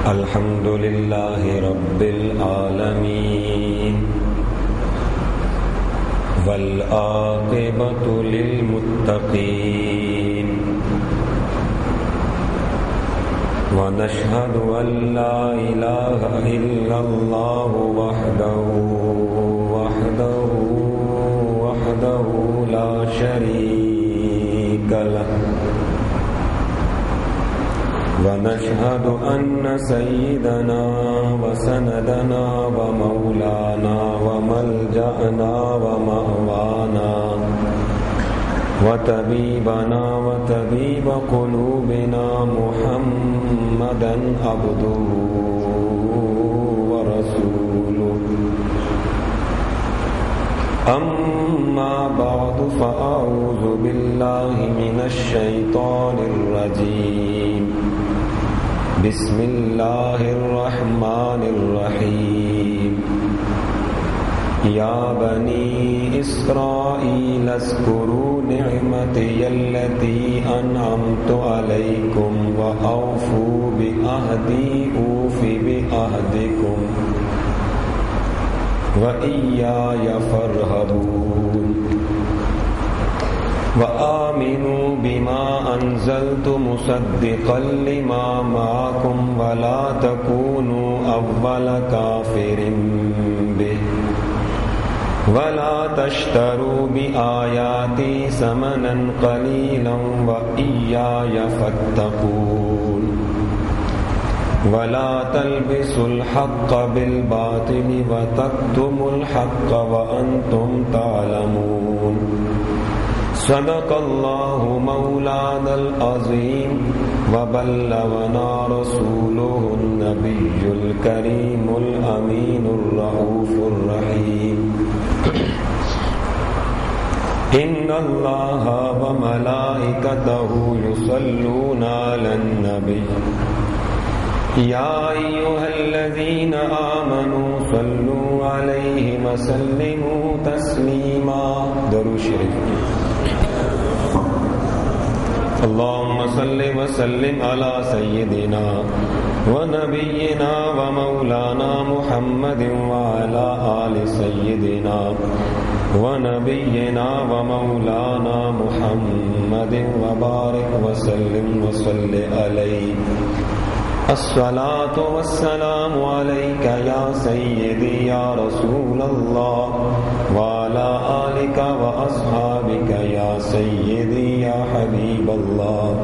الحمد لله رب العالمين والعاقبة للمتقين ونشهد أن لا إله إلا الله وحده لا شريك له ونشهد أن سيدنا وسندنا ومولانا وملجأنا ومأوانا وطبيبنا وطبيب قلوبنا محمدا عبده ورسوله أما بعد فأعوذ بالله من الشيطان الرجيم بسم الله الرحمن الرحيم يا بني إسرائيل اذكروا نعمتي التي أنعمت عليكم وأوفوا بعهدي أوف بعهدكم وإياي فارهبون وآمنوا بما أنزلت مصدقا لما معكم ولا تكونوا أول كافر به ولا تشتروا بآياتي ثمنا قليلا وإياي فاتقون ولا تلبسوا الحق بالباطل وتكتموا الحق وأنتم تعلمون صدق الله مولانا العظيم وبلغنا رسوله النبي الكريم الأمين الرؤوف الرحيم إن الله وملائكته يصلون على النبي يا أيها الذين آمنوا صلوا عليه وسلموا تسليما درود شریف اللهم صل وسلم على سيدنا ونبينا ومولانا محمد وعلى آل سيدنا ونبينا ومولانا محمد وبارك وسلم وصل عليه الصلاة والسلام عليك يا سيدي يا رسول الله وعلى آلك وأصحابك يا سيدي يا حبيب الله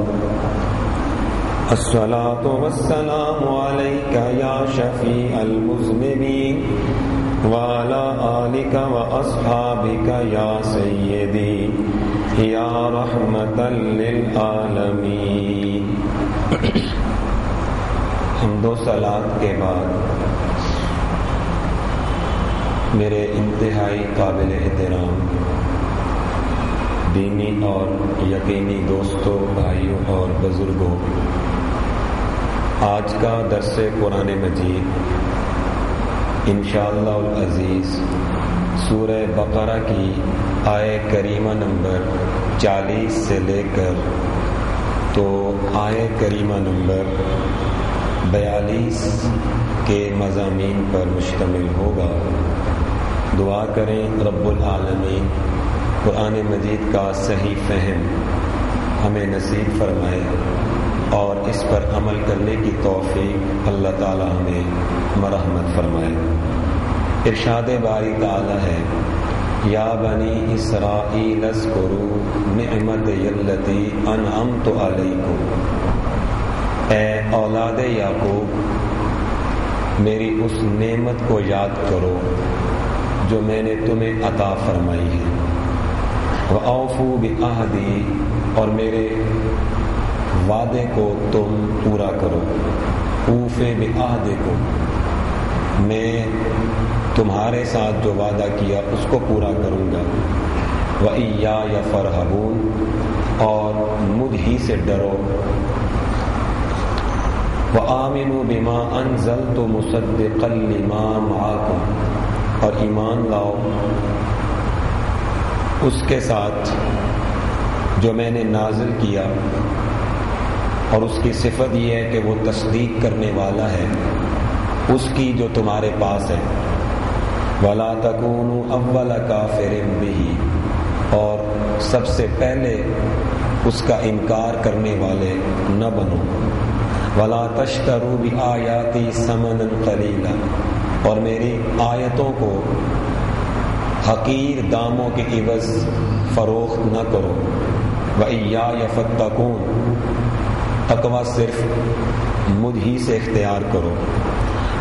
الصلاة والسلام عليك يا شفيع المذنبين وعلى آلك وأصحابك يا سيدي يا رحمة للعالمين حمد و صلات کے بعد میرے انتہائی قابل احترام دینی اور یقینی دوستوں، بھائیوں اور بزرگوں، آج کا درس قرآن مجید انشاءاللہ العزیز سورہ بقرہ کی آیہ کریمہ نمبر 40 سے لے کر تو آیہ کریمہ نمبر 42 کے مضامین پر مشتمل ہوگا۔ دعا کریں رب العالمین قرآن مجید کا صحیح فہم ہمیں نصیب فرمائے اور اس پر عمل کرنے کی توفیق اللہ تعالی ہمیں مرحمت فرمائے۔ ارشاد باری تعالی ہے یا بنی اسرائیل اذکروا نعمتی التی انعمت علیکم، اے اولاد یعقوب میری اس نعمت کو یاد کرو جو میں نے تمہیں عطا فرمائی ہے، وَأَوْفُوا بِعَهْدِي اور میرے وعدے کو تم پورا کرو، اوف بعہدکم میں تمہارے ساتھ جو وعدہ کیا اس کو پورا کروں گا، وَإِيَّايَ فَارْهَبُونَ اور مجھ ہی سے ڈرو، وَآمِنُوا بِمَا أَنزَلْتُ مُصَدِّقًا لِمَا مَعَكُمْ اور ایمان لاؤ اس کے ساتھ جو میں نے نازل کیا اور اس کی صفت یہ ہے کہ وہ تصدیق کرنے والا ہے اس کی جو تمہارے پاس ہے. وَلَا تَكُونُوا أَوَّلَ كَافِرٍ بِهِ، اور سب سے پہلے اس کا انکار کرنے والے نہ بنو. وَلَا تَشْتَرُوا بِآيَاتِي ثَمَنًا قَلِيلًا، اور میری آیتوں کو حقیر داموں کے عوض فروخت نہ کرو. وَإِيَّايَ فَاتَّقُونِ، تقوی صرف مجھ ہی سے اختیار کرو.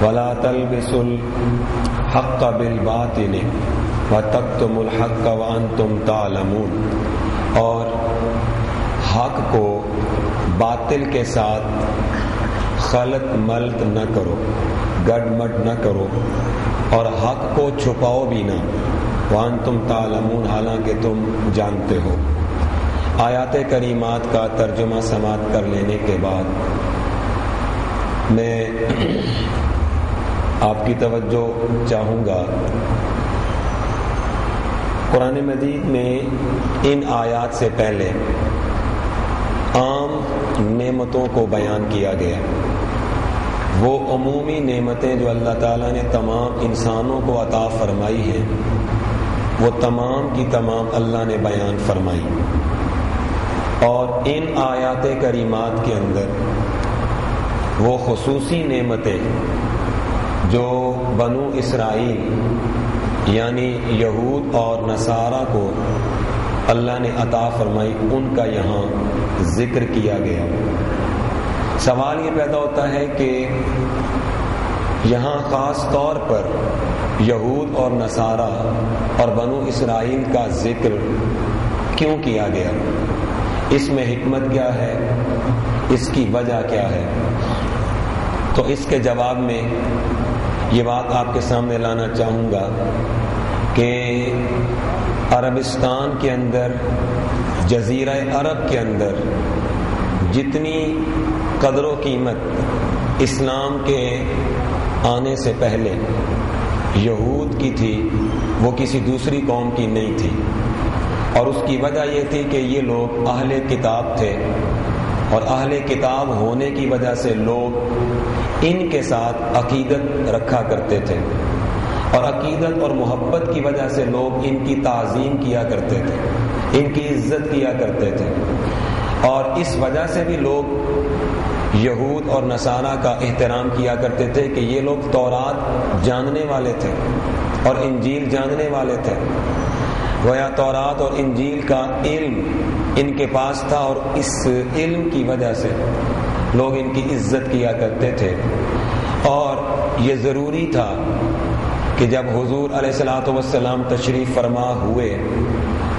وَلَا تَلْبِسُوا الْحَقَّ بِالْبَاطِلِ وَتَكْتُمُوا الْحَقَّ وَأَنْتُمْ تَعْلَمُونَ، اور حق کو باطل کے ساتھ خلط ملط نہ کرو، گڈ مڈ نہ کرو، اور حق کو چھپاؤ بھی نہ. وَأَنْتُمْ تَعْلَمُونَ، حالانکہ تم جانتے ہو. آیات کریمات کا ترجمہ سماعت کر لینے کے بعد میں آپ کی توجہ چاہوں گا. قرآن مجید میں ان آیات سے پہلے عام نعمتوں کو بیان کیا گیا. وہ عمومی نعمتیں جو اللہ تعالیٰ نے تمام انسانوں کو عطا فرمائی ہیں، وہ تمام کی تمام اللہ نے بیان فرمائی. اور ان آیات کریمات کے اندر وہ خصوصی نعمتیں جو بنو اسرائیل یعنی یہود اور نصارہ کو اللہ نے عطا فرمائی، ان کا یہاں ذکر کیا گیا. سوال یہ پیدا ہوتا ہے کہ یہاں خاص طور پر یہود اور نصارہ اور بنو اسرائیل کا ذکر کیوں کیا گیا؟ اس میں حکمت کیا ہے؟ اس کی وجہ کیا ہے؟ تو اس کے جواب میں یہ بات آپ کے سامنے لانا چاہوں گا کہ عربستان کے اندر، جزیرہ عرب کے اندر جتنی قدر و قیمت اسلام کے آنے سے پہلے یہود کی تھی، وہ کسی دوسری قوم کی نہیں تھی. اور اس کی وجہ یہ تھی کہ یہ لوگ اہل کتاب تھے، اور اہل کتاب ہونے کی وجہ سے لوگ ان کے ساتھ عقیدت رکھا کرتے تھے، اور عقیدت اور محبت کی وجہ سے لوگ ان کی تعظیم کیا کرتے تھے، ان کی عزت کیا کرتے تھے. اور اس وجہ سے بھی لوگ یہود اور نصارہ کا احترام کیا کرتے تھے کہ یہ لوگ تورات جاننے والے تھے اور انجیل جاننے والے تھے. گویا تورات اور انجیل کا علم ان کے پاس تھا، اور اس علم کی وجہ سے لوگ ان کی عزت کیا کرتے تھے. اور یہ ضروری تھا کہ جب حضور علیہ الصلوۃ والسلام تشریف فرما ہوئے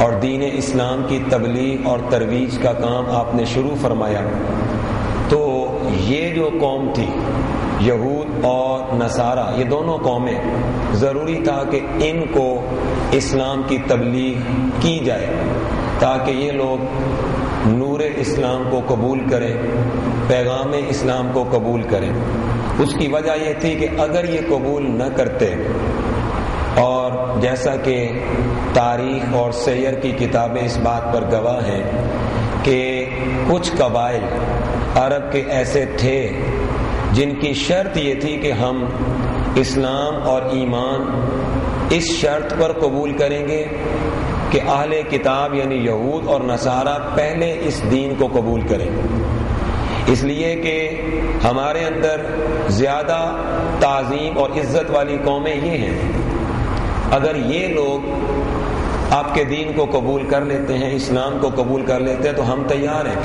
اور دین اسلام کی تبلیغ اور ترویج کا کام آپ نے شروع فرمایا، تو یہ جو قوم تھی یہود اور نصارہ، یہ دونوں قومیں ضروری تھا کہ ان کو اسلام کی تبلیغ کی جائے تاکہ یہ لوگ نور اسلام کو قبول کریں، پیغام اسلام کو قبول کریں. اس کی وجہ یہ تھی کہ اگر یہ قبول نہ کرتے، اور جیسا کہ تاریخ اور سیر کی کتابیں اس بات پر گواہ ہیں کہ کچھ قبائل عرب کے ایسے تھے جن کی شرط یہ تھی کہ ہم اسلام اور ایمان اس شرط پر قبول کریں گے کہ اہل کتاب یعنی یہود اور نصارہ پہلے اس دین کو قبول کریں، اس لیے کہ ہمارے اندر زیادہ تعظیم اور عزت والی قومیں یہ ہیں. اگر یہ لوگ آپ کے دین کو قبول کر لیتے ہیں، اسلام کو قبول کر لیتے ہیں، تو ہم تیار ہیں.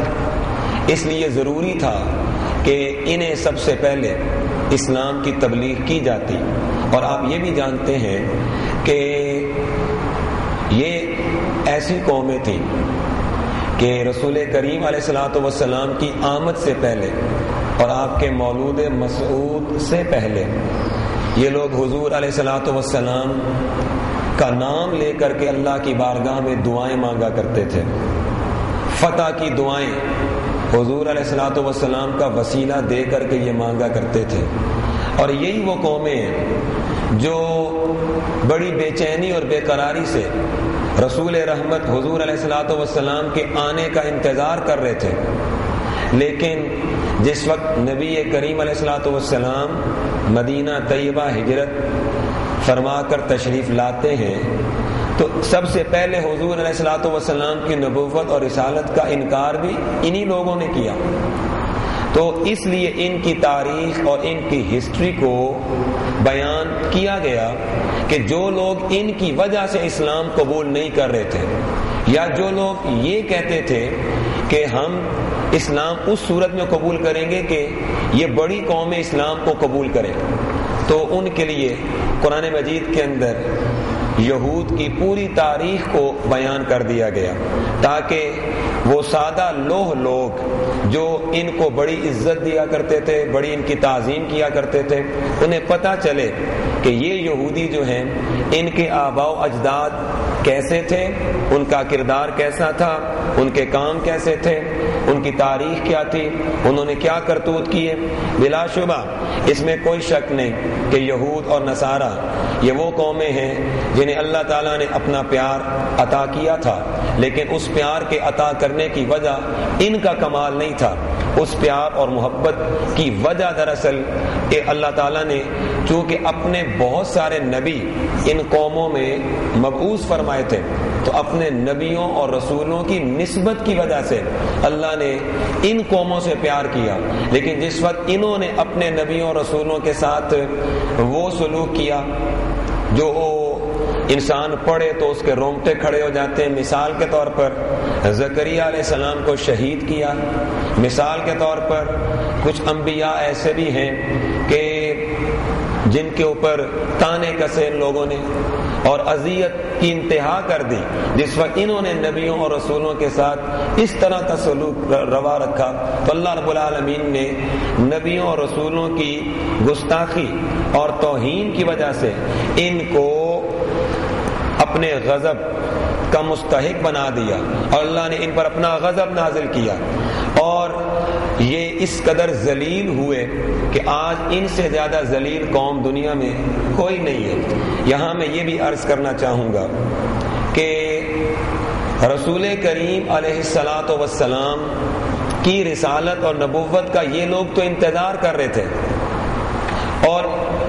اس لیے ضروری تھا کہ انہیں سب سے پہلے اسلام کی تبلیغ کی جاتی. اور آپ یہ بھی جانتے ہیں کہ یہ ایسی قومیں تھیں کہ رسول کریم علیہ الصلوۃ والسلام کی آمد سے پہلے اور آپ کے مولود مسعود سے پہلے یہ لوگ حضور علیہ الصلوۃ والسلام کا نام لے کر کے اللہ کی بارگاہ میں دعائیں مانگا کرتے تھے. فتح کی دعائیں حضور علیہ الصلوۃ والسلام کا وسیلہ دے کر کے یہ مانگا کرتے تھے. اور یہی وہ قومیں ہیں جو بڑی بے چینی اور بے قراری سے رسول رحمت حضور علیہ الصلوۃ والسلام کے آنے کا انتظار کر رہے تھے، لیکن جس وقت نبی کریم علیہ الصلوۃ والسلام مدینہ طیبہ ہجرت فرما کر تشریف لاتے ہیں تو سب سے پہلے حضور علیہ الصلوۃ والسلام کی نبوت اور رسالت کا انکار بھی انہی لوگوں نے کیا. تو اس لیے ان کی تاریخ اور ان کی ہسٹری کو بیان کیا گیا کہ جو لوگ ان کی وجہ سے اسلام قبول نہیں کر رہے تھے، یا جو لوگ یہ کہتے تھے کہ ہم اسلام اس صورت میں قبول کریں گے کہ یہ بڑی قوم اسلام کو قبول کرے، تو ان کے لیے قرآن مجید کے اندر یہود کی پوری تاریخ کو بیان کر دیا گیا تاکہ وہ سادہ لوگ جو ان کو بڑی عزت دیا کرتے تھے، بڑی ان کی تعظیم کیا کرتے تھے، انہیں پتہ چلے کہ یہ یہودی جو ہیں ان کے آباء و اجداد کیسے تھے، ان کا کردار کیسا تھا، ان کے کام کیسے تھے، ان کی تاریخ کیا تھی، انہوں نے کیا کرتوت کیے. بلا شبہ اس میں کوئی شک نہیں کہ یہود اور نصارہ یہ وہ قومیں ہیں جنہیں اللہ تعالیٰ نے اپنا پیار عطا کیا تھا، لیکن اس پیار کے عطا کرنے کی وجہ ان کا کمال نہیں تھا. اس پیار اور محبت کی وجہ دراصل کہ اللہ تعالیٰ نے چونکہ اپنے بہت سارے نبی ان قوموں میں مبعوث فرمائے تھے، تو اپنے نبیوں اور رسولوں کی نسبت کی وجہ سے اللہ نے ان قوموں سے پیار کیا. لیکن جس وقت انہوں نے اپنے نبیوں اور رسولوں کے ساتھ وہ سلوک کیا جو انسان پڑھے تو اس کے رونگٹے کھڑے ہو جاتے ہیں. مثال کے طور پر زکریا علیہ السلام کو شہید کیا. مثال کے طور پر کچھ انبیاء ایسے بھی ہیں کہ جن کے اوپر تانے کسے ان لوگوں نے اور اذیت کی انتہا کر دی. جس وقت انہوں نے نبیوں اور رسولوں کے ساتھ اس طرح کا سلوک روا رکھا تو اللہ رب العالمین نے نبیوں اور رسولوں کی گستاخی اور توہین کی وجہ سے ان کو اپنے غضب کا مستحق بنا دیا اور اللہ نے ان پر اپنا غضب نازل کیا، اور یہ اس قدر ذلیل ہوئے کہ آج ان سے زیادہ ذلیل قوم دنیا میں کوئی نہیں ہے. یہاں میں یہ بھی عرض کرنا چاہوں گا کہ رسول کریم علیہ الصلاۃ والسلام کی رسالت اور نبوت کا یہ لوگ تو انتظار کر رہے تھے اور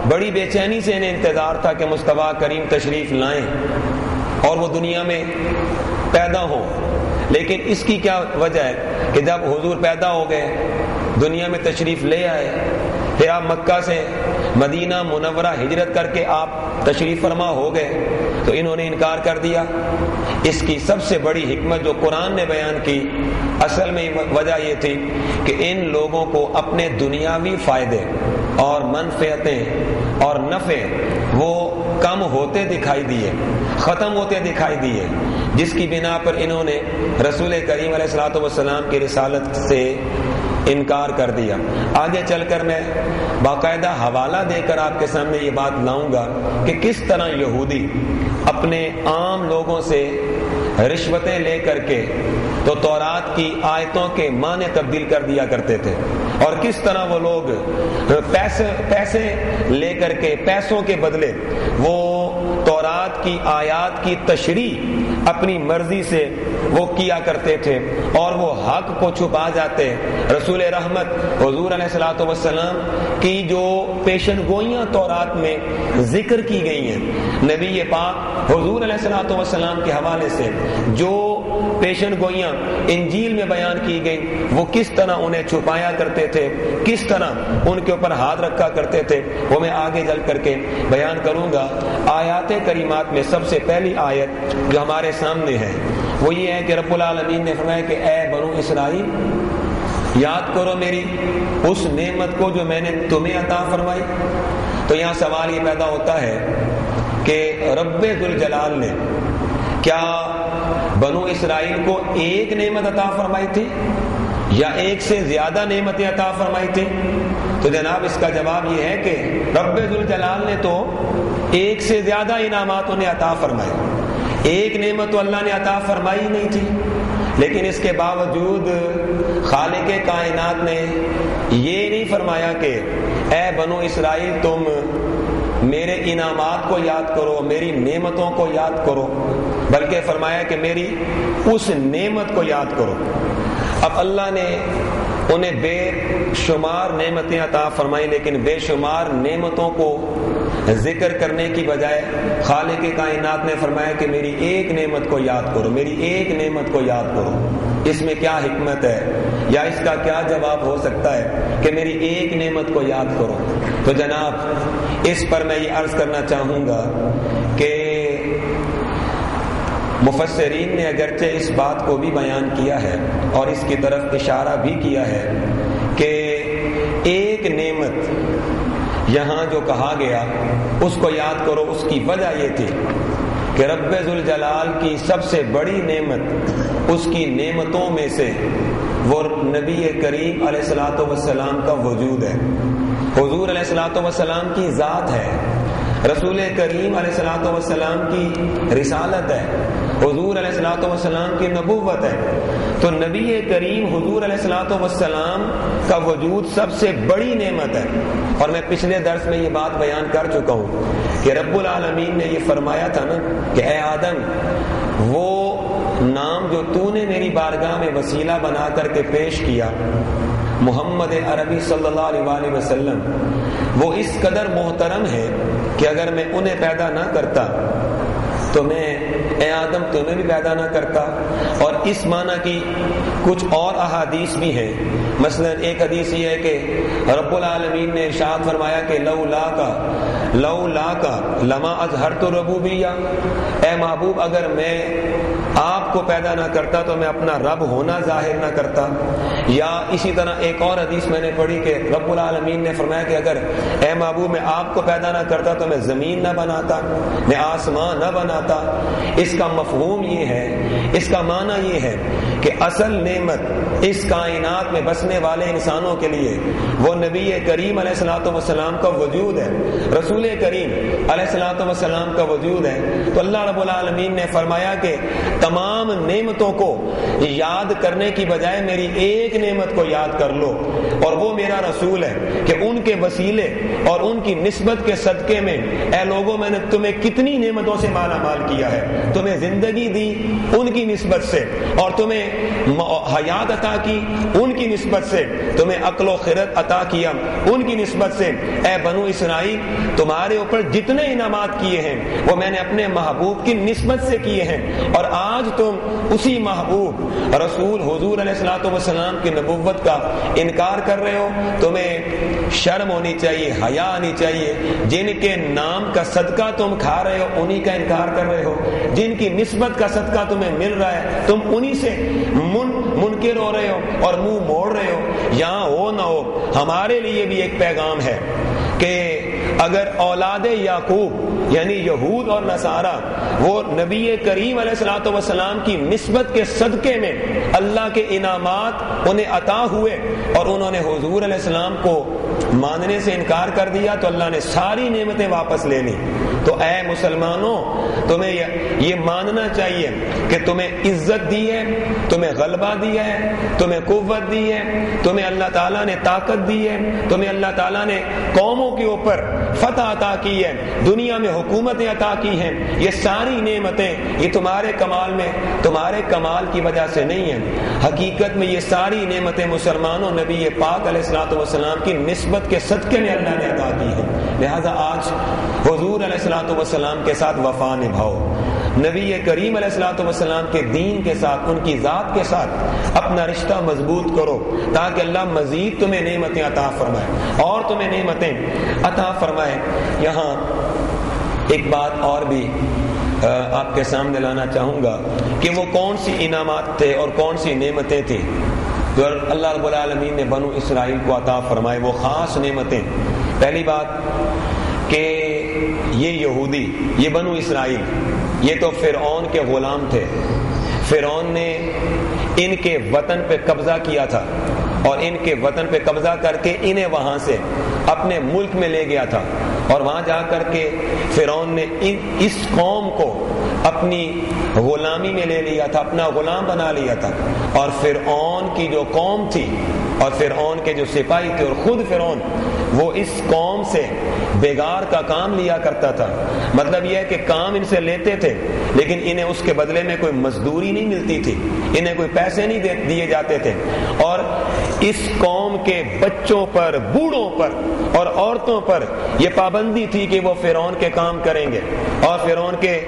بڑی بے چینی سے انہیں انتظار تھا کہ مصطفیٰ کریم تشریف لائیں اور وہ دنیا میں پیدا ہوں. لیکن اس کی کیا وجہ ہے کہ جب حضور پیدا ہو گئے، دنیا میں تشریف لے آئے، پھر آپ مکہ سے مدینہ منورہ ہجرت کر کے آپ تشریف فرما ہو گئے تو انہوں نے انکار کر دیا. اس کی سب سے بڑی حکمت جو قرآن نے بیان کی اصل میں وجہ یہ تھی کہ ان لوگوں کو اپنے دنیاوی فائدے اور منفعتیں اور نفع وہ کم ہوتے دکھائی دیے، ختم ہوتے دکھائی دیے، جس کی بنا پر انہوں نے رسول کریم علیہ الصلوۃ والسلام کی رسالت سے انکار کر دیا. آگے چل کر میں باقاعدہ حوالہ دے کر آپ کے سامنے یہ بات لاؤں گا کہ کس طرح یہودی اپنے عام لوگوں سے رشوتیں لے کر کے تو تورات کی آیتوں کے معنی تبدیل کر دیا کرتے تھے، اور کس طرح وہ لوگ پیسے لے کر کے پیسوں کے بدلے وہ تورات کی آیات کی تشریح اپنی مرضی سے وہ کیا کرتے تھے اور وہ حق کو چھپا جاتے. رسول رحمت حضور علیہ الصلوۃ والسلام کی جو پیشن گوئیاں تورات میں ذکر کی گئی ہیں، نبی پاک حضور علیہ الصلوۃ والسلام کے حوالے سے جو پیشن گوئیاں انجیل میں بیان کی گئی وہ کس طرح انہیں چھپایا کرتے تھے، کس طرح ان کے اوپر ہاتھ رکھا کرتے تھے، وہ میں آگے چل کر کے بیان کروں گا. آیات کریمات میں سب سے پہلی آیت جو ہمارے سامنے ہے وہ یہ ہے کہ رب العالمین نے فرمایا کہ اے بنو اسرائیل یاد کرو میری اس نعمت کو جو میں نے تمہیں عطا فرمائی. تو یہاں سوال یہ پیدا ہوتا ہے کہ رب ذوالجلال نے کیا بنو اسرائیل کو ایک نعمت عطا فرمائی تھی یا ایک سے زیادہ نعمتیں عطا فرمائی تھی؟ تو جناب اس کا جواب یہ ہے کہ رب ذوالجلال نے تو ایک سے زیادہ انعامات انہیں عطا فرمائے. ایک نعمت تو اللہ نے عطا فرمائی نہیں تھی، لیکن اس کے باوجود خالق کائنات نے یہ نہیں فرمایا کہ اے بنو اسرائیل تم میرے انعامات کو یاد کرو، میری نعمتوں کو یاد کرو، بلکہ فرمایا کہ میری اس نعمت کو یاد کرو. اب اللہ نے انہیں بے شمار نعمتیں عطا فرمائی، لیکن بے شمار نعمتوں کو ذکر کرنے کی بجائے خالق کائنات نے فرمایا کہ میری ایک نعمت کو یاد کرو، میری ایک نعمت کو یاد کرو۔ اس میں کیا حکمت ہے یا اس کا کیا جواب ہو سکتا ہے کہ میری ایک نعمت کو یاد کرو؟ تو جناب اس پر میں یہ عرض کرنا چاہوں گا کہ مفسرین نے اگرچہ اس بات کو بھی بیان کیا ہے اور اس کی طرف اشارہ بھی کیا ہے کہ ایک نعمت یہاں جو کہا گیا اس کو یاد کرو، اس کی وجہ یہ تھی کہ رب ذوالجلال کی سب سے بڑی نعمت، اس کی نعمتوں میں سے وہ نبی کریم علیہ الصلوۃ والسلام کا وجود ہے، حضور علیہ الصلوۃ والسلام کی ذات ہے، رسول کریم علیہ الصلوۃ والسلام کی رسالت ہے، حضور علیہ الصلوۃ والسلام کی نبوت ہے۔ تو نبی کریم حضور علیہ الصلوۃ والسلام کا وجود سب سے بڑی نعمت ہے۔ اور میں پچھلے درس میں یہ بات بیان کر چکا ہوں کہ رب العالمین نے یہ فرمایا تھا نا کہ اے آدم، وہ نام جو تو نے میری بارگاہ میں وسیلہ بنا کر کے پیش کیا، محمد عربی صلی اللہ علیہ وآلہ وسلم، وہ اس قدر محترم ہے کہ اگر میں انہیں پیدا نہ کرتا تو میں اے آدم تمہیں بھی پیدا نہ کرتا۔ اور اس معنی کی کچھ اور احادیث بھی ہیں، مثلا ایک حدیث یہ ہے کہ رب العالمین نے ارشاد فرمایا کہ لولا کا لما اظہرت الربوبیہ، اے محبوب اگر میں آپ کو پیدا نہ کرتا تو میں اپنا رب ہونا ظاہر نہ کرتا۔ یا اسی طرح ایک اور حدیث میں نے پڑھی کہ رب العالمین نے فرمایا کہ اگر اے محبوب میں آپ کو پیدا نہ کرتا تو میں زمین نہ بناتا، میں آسمان نہ بناتا۔ اس کا مفہوم یہ ہے، اس کا معنی یہ ہے کہ اصل نعمت اس کائنات میں بسنے والے انسانوں کے لیے وہ نبی کریم علیہ الصلوۃ والسلام کا وجود ہے، رسول کریم علیہ الصلوۃ والسلام کا وجود ہے۔ تو اللہ رب العالمین نے فرمایا کہ تمام نعمتوں کو یاد کرنے کی بجائے میری ایک نعمت کو یاد کر لو، اور وہ میرا رسول ہے، کہ ان کے وسیلے اور ان کی نسبت کے صدقے میں اے لوگوں میں نے تمہیں کتنی نعمتوں سے مالا مال کیا ہے، تمہیں زندگی دی ان کی نسبت سے، اور تمہیں حیات عطا کی ان کی نسبت سے، تمہیں عقل و خرد عطا کیا ان کی نسبت سے۔ اے بنو اسرائیل، تمہارے اوپر جتنے انعامات کیے ہیں وہ میں نے اپنے محبوب کی نسبت سے کیے ہیں، اور آج تم اسی محبوب رسول حضور علیہ الصلوۃ والسلام کی نبوت کا انکار کر رہے ہو۔ تمہیں شرم ہونی چاہیے، حیا آنی چاہیے۔ جن کے نام کا صدقہ تم کھا رہے ہو انہی کا انکار کر رہے ہو، جن کی نسبت کا صدقہ تمہیں مل رہا ہے تم انہی سے منکر ہو رہے ہو اور منہ موڑ رہے ہو۔ یہاں ہو نہ ہو، ہمارے لیے بھی ایک پیغام ہے کہ اگر اولاد یعقوب یعنی یہود اور نصارہ وہ نبی کریم علیہ الصلوۃ والسلام کی نسبت کے صدقے میں اللہ کے انعامات انہیں عطا ہوئے اور انہوں نے حضور علیہ السلام کو ماننے سے انکار کر دیا تو اللہ نے ساری نعمتیں واپس لے لی۔ تو اے مسلمانوں، تمہیں یہ ماننا چاہیے کہ تمہیں عزت دی ہے، تمہیں غلبہ دیا ہے، تمہیں قوت دی ہے، تمہیں اللہ تعالیٰ نے طاقت دی ہے، تمہیں اللہ تعالیٰ نے قوموں کے اوپر فتح عطا کی ہے، دنیا میں حکومتیں عطا کی ہیں۔ یہ ساری نعمتیں یہ تمہارے کمال کی وجہ سے نہیں ہیں، حقیقت میں یہ ساری نعمتیں مسلمانوں نبی پاک علیہ الصلوۃ والسلام کی نسبت کے صدقے میں اللہ نے عطا کی ہیں۔ لہذا آج حضور علیہ الصلوۃ والسلام کے ساتھ وفا نبھاؤ، نبی کریم علیہ الصلوۃ والسلام کے دین کے ساتھ، ان کی ذات کے ساتھ اپنا رشتہ مضبوط کرو تاکہ اللہ مزید تمہیں نعمتیں عطا فرمائے اور تمہیں نعمتیں عطا فرمائے۔ یہاں ایک بات اور بھی آپ کے سامنے لانا چاہوں گا کہ وہ کون سی انعامات تھے اور کون سی نعمتیں تھیں جو اللہ رب العالمین نے بنو اسرائیل کو عطا فرمائے، وہ خاص نعمتیں۔ پہلی بات کہ یہ یہودی، یہ بنو اسرائیل، یہ تو فرعون کے غلام تھے، فرعون نے ان کے وطن پہ قبضہ کیا تھا اور ان کے وطن پہ قبضہ کر کے انہیں وہاں سے اپنے ملک میں لے گیا تھا، اور وہاں جا کر کے فرعون نے اس قوم کو اپنی غلامی میں لے لیا تھا، اپنا غلام بنا لیا تھا، اور فرعون کی جو قوم تھی اور فرعون کے جو سپاہی تھے اور خود فرعون وہ اس قوم سے بیگار کا کام لیا کرتا تھا. مطلب یہ ہے کہ کام ان سے لیتے تھے لیکن انہیں اس کے بدلے میں کوئی مزدوری نہیں ملتی تھی, انہیں کوئی پیسے نہیں دیے جاتے تھے. اور اس قوم کے بچوں پر, بوڑھوں پر اور عورتوں پر یہ پابندی تھی کہ وہ فرعون کے کام کریں گے اور فرعون کے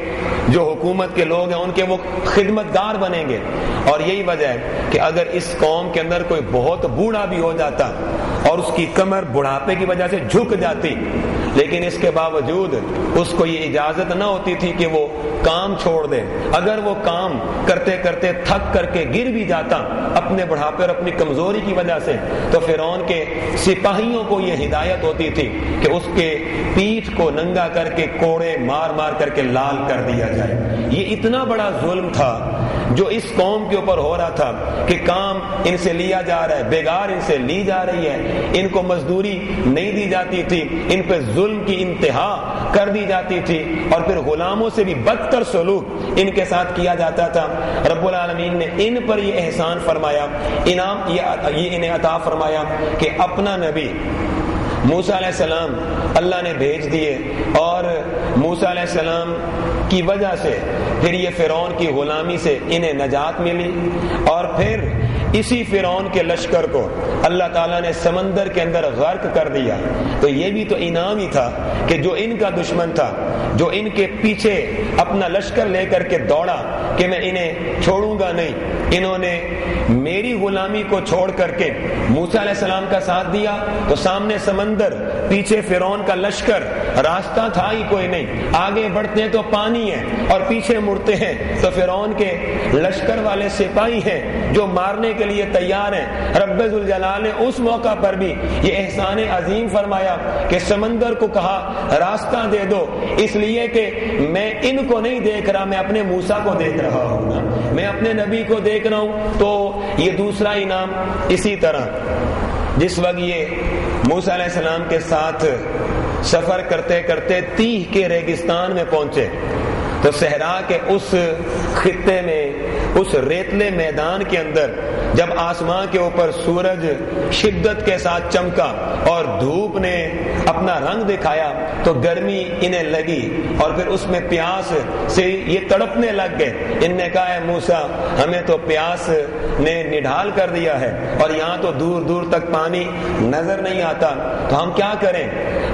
جو حکومت کے لوگ ہیں ان کے وہ خدمتگار بنیں گے. اور یہی وجہ ہے کہ اگر اس قوم کے اندر کوئی بہت بوڑھا بھی ہو جاتا اور اس کی کمر بڑھاپے کی وجہ سے جھک جاتی, لیکن اس کے باوجود اس کو یہ اجازت نہ ہوتی تھی کہ وہ کام چھوڑ دے. اگر وہ کام کرتے کرتے تھک کر کے گر بھی جاتا اپنے بڑھاپے اور اپنی کمزوری کی وجہ سے, تو فرعون کے سپاہیوں کو یہ ہدایت ہوتی تھی کہ اس کے پیٹھ کو ننگا کر کے کوڑے مار مار کر کے لال کر دیا جائے. یہ اتنا بڑا ظلم تھا جو اس قوم کے اوپر ہو رہا تھا کہ کام ان سے لیا جا رہا ہے, بیگار ان سے لی جا رہی ہے, ان کو مزدوری نہیں دی جاتی تھی, ان پہ ظلم کی انتہا کر دی جاتی تھی اور پھر غلاموں سے بھی بدتر سلوک ان کے ساتھ کیا جاتا تھا. رب العالمین نے ان پر یہ احسان فرمایا, انعام یہ انہیں عطا فرمایا کہ اپنا نبی موسیٰ علیہ السلام اللہ نے بھیج دیے اور موسیٰ علیہ السلام کی وجہ سے پھر یہ فرعون کی غلامی سے انہیں نجات ملی. اور پھر اسی فرعون کے لشکر کو اللہ تعالیٰ نے سمندر کے اندر غرق کر دیا. تو یہ بھی تو انعام ہی تھا کہ جو ان کا دشمن تھا, جو ان کے پیچھے اپنا لشکر لے کر کے دوڑا کہ میں انہیں چھوڑوں گا نہیں, انہوں نے میری غلامی کو چھوڑ کر کے موسیٰ علیہ السلام کا ساتھ دیا تو سامنے سمندر, پیچھے فرعون کا لشکر, راستہ تھا ہی کوئی نہیں. آگے بڑھتے ہیں تو پانی ہے اور پیچھے مڑتے ہیں تو فرعون کے لشکر والے سپاہی ہیں جو مارنے کے لیے تیار ہیں. رب ذوالجلال نے اس موقع پر بھی یہ احسان عظیم فرمایا کہ سمندر کو کہا راستہ دے دو, اس لیے کہ میں ان کو نہیں دیکھ رہا, میں اپنے موسیٰ کو دیکھ رہا ہوں, میں اپنے نبی کو دیکھ رہا ہوں. تو یہ دوسرا انعام. اسی طرح جس وقت یہ موسیٰ علیہ السلام کے ساتھ سفر کرتے کرتے تیہ کے ریگستان میں پہنچے تو صحرا کے اس خطے میں, اس ریتلے میدان کے اندر جب آسمان کے اوپر سورج شدت کے ساتھ چمکا اور دھوپ نے اپنا رنگ دکھایا تو گرمی انہیں لگی اور پھر اس میں پیاس سے یہ تڑپنے لگ گئے. ان نے کہا ہے موسیٰ ہمیں تو پیاس نے نڈھال کر دیا ہے اور یہاں تو دور دور تک پانی نظر نہیں آتا, تو ہم کیا کریں؟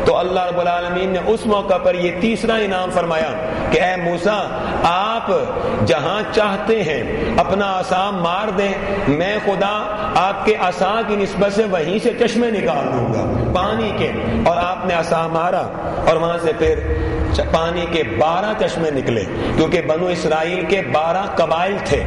تو اللہ رب العالمین نے اس موقع پر یہ تیسرا انعام فرمایا کہ اے موسیٰ آپ جہاں چاہتے ہیں اپنا عصا مار دیں, میں خدا آپ کے عصا کی نسبت سے وہیں سے چشمے نکال دوں گا پانی کے. اور آپ نے عصا مارا اور وہاں سے پھر پانی کے 12 چشمے نکلے, کیونکہ بنو اسرائیل کے 12 قبائل تھے,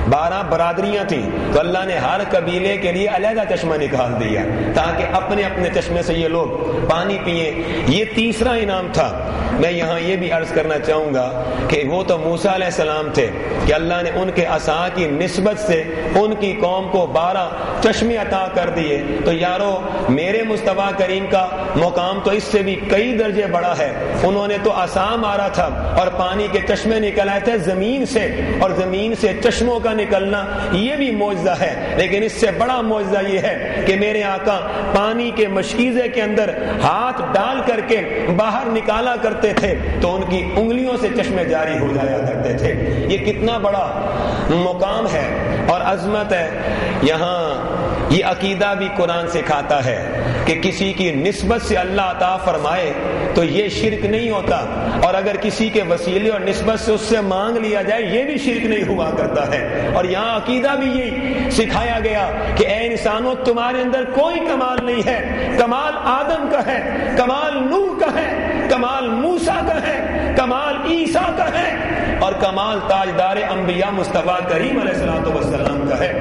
12 برادریاں تھیں, تو اللہ نے ہر قبیلے کے لیے علیحدہ چشمہ نکال دیا تاکہ اپنے اپنے چشمے سے یہ لوگ پانی پئیں. یہ تیسرا انعام تھا. میں یہاں یہ بھی عرض کرنا چاہوں گا کہ وہ تو موسیٰ علیہ السلام تھے کہ اللہ نے ان کے عصا کی نسبت سے ان کی قوم کو 12 چشمے عطا کر دیے. تو یارو میرے مصطفیٰ کریم کا مقام تو اس سے بھی کئی درجے بڑا ہے. انہوں نے تو عصا مارا تھا اور پانی کے چشمے نکل آئے تھے زمین سے, اور زمین سے چشموں کا نکلنا یہ بھی معجزہ ہے, لیکن اس سے بڑا معجزہ یہ ہے کہ میرے آقا پانی کے مشکیزے کے اندر ہاتھ ڈال کر کے باہر نکالا کرتے تھے تو ان کی انگلیوں سے چشمے جاری ہو جایا کرتے تھے. یہ کتنا بڑا مقام ہے اور عظمت ہے. یہاں یہ عقیدہ بھی قرآن سکھاتا ہے کہ کسی کی نسبت سے اللہ عطا فرمائے تو یہ شرک نہیں ہوتا, اور اگر کسی کے وسیلے اور نسبت سے اس سے مانگ لیا جائے یہ بھی شرک نہیں ہوا کرتا ہے. اور یہاں عقیدہ بھی یہی سکھایا گیا کہ اے انسانوں تمہارے اندر کوئی کمال نہیں ہے, کمال آدم کا ہے, کمال نوح کا ہے, کمال موسیٰ کا ہے, کمال عیسیٰ کا ہے, اور کمال تاجدار انبیاء مصطفیٰ کریم علیہ الصلوۃ والسلام کا ہے.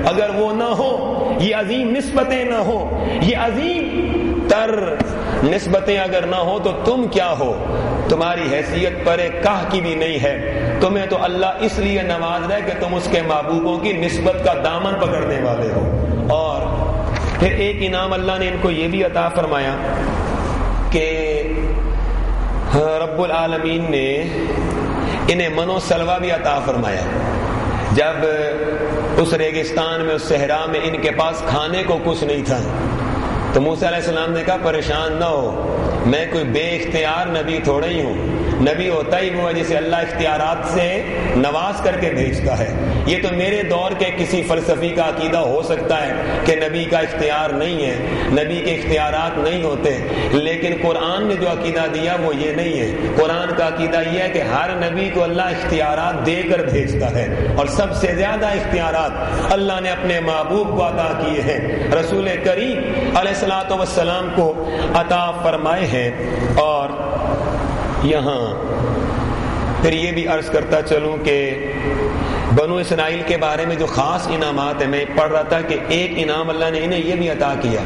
اگر وہ نہ ہو, یہ عظیم نسبتیں نہ ہو, یہ عظیم تر نسبتیں اگر نہ ہو تو تم کیا ہو؟ تمہاری حیثیت پر کاہ کی بھی نہیں ہے. تمہیں تو اللہ اس لیے نواز رہا ہے کہ تم اس کے محبوبوں کی نسبت کا دامن پکڑنے والے ہو. اور پھر ایک انعام اللہ نے ان کو یہ بھی عطا فرمایا کہ رب العالمین نے انہیں منو سلوہ بھی عطا فرمایا. جب اس ریگستان میں، اس صحرا میں ان کے پاس کھانے کو کچھ نہیں تھا. تو موسیٰ علیہ السلام نے کہا پریشان نہ ہو، میں کوئی بے اختیار نبی تھوڑا ہی ہوں. نبی ہوتا ہی وہ ہے جسے اللہ اختیارات سے نواز کر کے بھیجتا ہے. یہ تو میرے دور کے کسی فلسفی کا عقیدہ ہو سکتا ہے کہ نبی کا اختیار نہیں ہے، نبی کے اختیارات نہیں ہوتے، لیکن قرآن نے جو عقیدہ دیا وہ یہ نہیں ہے. قرآن کا عقیدہ یہ ہے کہ ہر نبی کو اللہ اختیارات دے کر بھیجتا ہے، اور سب سے زیادہ اختیارات اللہ نے اپنے محبوب کو عطا کیے ہیں، رسول کریم علیہ الصلوۃ والسلام کو عطا فرمائے ہیں. اور یہاں پھر یہ بھی عرض کرتا چلوں کہ بنو اسرائیل کے بارے میں جو خاص انعامات ہیں، میں پڑھ رہا تھا کہ ایک انعام اللہ نے انہیں یہ بھی عطا کیا